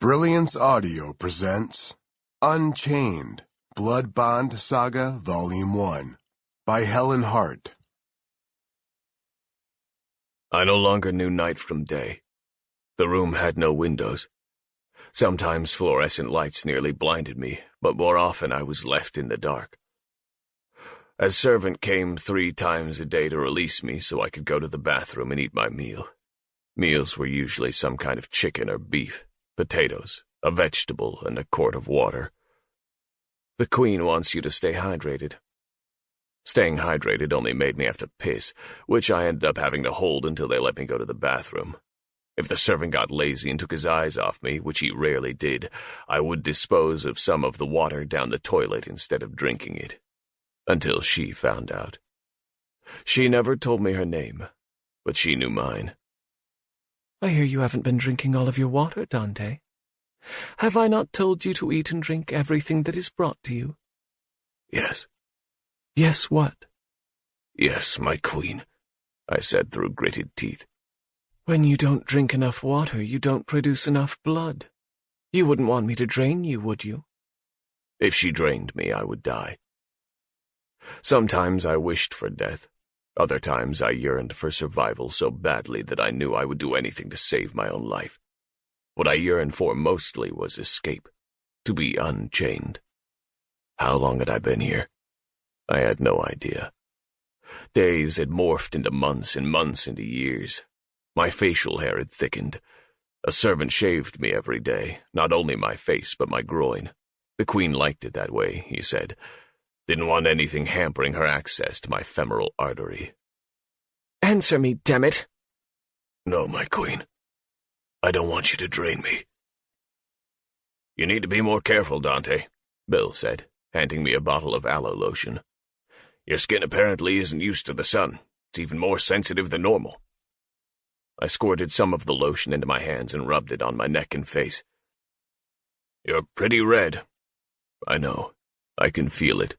Brilliance Audio presents Unchained, Blood Bond Saga Volume 1 by Helen Hardt. I no longer knew night from day. The room had no windows. Sometimes fluorescent lights nearly blinded me, but more often I was left in the dark. A servant came 3 times a day to release me so I could go to the bathroom and eat my meal. Meals were usually some kind of chicken or beef, potatoes, a vegetable, and a quart of water. The Queen wants you to stay hydrated. Staying hydrated only made me have to piss, which I ended up having to hold until they let me go to the bathroom. If the servant got lazy and took his eyes off me, which he rarely did, I would dispose of some of the water down the toilet instead of drinking it. Until she found out. She never told me her name, but she knew mine. I hear you haven't been drinking all of your water, Dante. Have I not told you to eat and drink everything that is brought to you? Yes. Yes, what? Yes, my queen, I said through gritted teeth. When you don't drink enough water, you don't produce enough blood. You wouldn't want me to drain you, would you? If she drained me, I would die. Sometimes I wished for death. Other times I yearned for survival so badly that I knew I would do anything to save my own life. What I yearned for mostly was escape, to be unchained. How long had I been here? I had no idea. Days had morphed into months and months into years. My facial hair had thickened. A servant shaved me every day, not only my face but my groin. The Queen liked it that way, he said. Didn't want anything hampering her access to my femoral artery. Answer me, damn it! No, my queen. I don't want you to drain me. You need to be more careful, Dante, Bill said, handing me a bottle of aloe lotion. Your skin apparently isn't used to the sun. It's even more sensitive than normal. I squirted some of the lotion into my hands and rubbed it on my neck and face. You're pretty red. I know. I can feel it.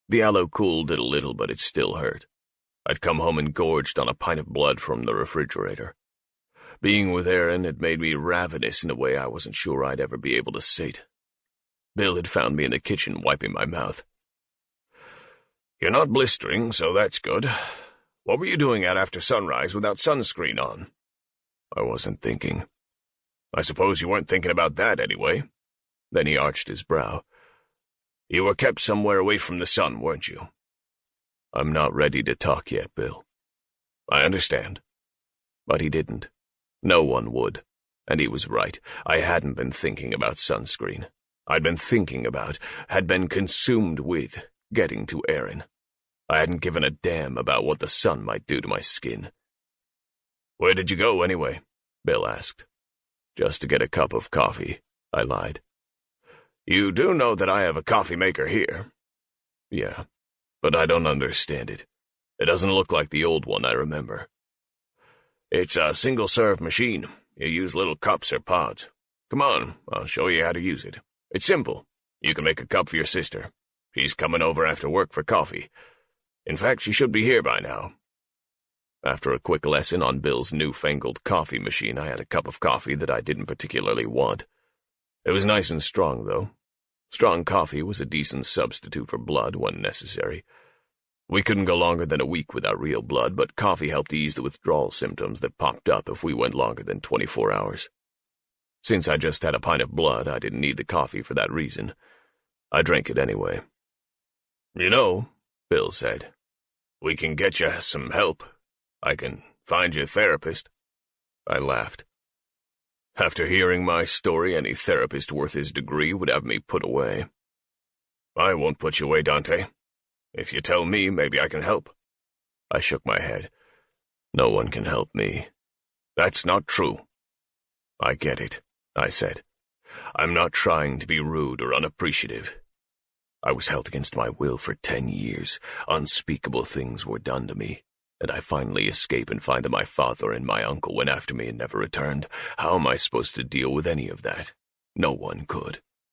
The aloe cooled it a little, but it still hurt. I'd come home engorged on a pint of blood from the refrigerator. Being with Erin had made me ravenous in a way I wasn't sure I'd ever be able to sate. Bill had found me in the kitchen wiping my mouth. You're not blistering, so that's good. What were you doing out after sunrise without sunscreen on? I wasn't thinking. I suppose you weren't thinking about that anyway. Then he arched his brow. You were kept somewhere away from the sun, weren't you? I'm not ready to talk yet, Bill. I understand. But he didn't. No one would. And he was right. I hadn't been thinking about sunscreen. I'd been thinking about, had been consumed with, getting to Erin. I hadn't given a damn about what the sun might do to my skin. Where did you go, anyway? Bill asked. Just to get a cup of coffee, I lied. You do know that I have a coffee maker here. Yeah, but I don't understand it. It doesn't look like the old one I remember. It's a single-serve machine. You use little cups or pods. Come on, I'll show you how to use it. It's simple. You can make a cup for your sister. She's coming over after work for coffee. In fact, she should be here by now. After a quick lesson on Bill's newfangled coffee machine, I had a cup of coffee that I didn't particularly want. It was nice and strong, though. Strong coffee was a decent substitute for blood when necessary. We couldn't go longer than a week without real blood, but coffee helped ease the withdrawal symptoms that popped up if we went longer than 24 hours. Since I just had a pint of blood, I didn't need the coffee for that reason. I drank it anyway. You know, Bill said, we can get you some help. I can find you a therapist. I laughed. After hearing my story, any therapist worth his degree would have me put away. I won't put you away, Dante. If you tell me, maybe I can help. I shook my head. No one can help me. That's not true. I get it, I said. I'm not trying to be rude or unappreciative. I was held against my will for 10 years. Unspeakable things were done to me. And I finally escape and find that my father and my uncle went after me and never returned. How am I supposed to deal with any of that? No one could.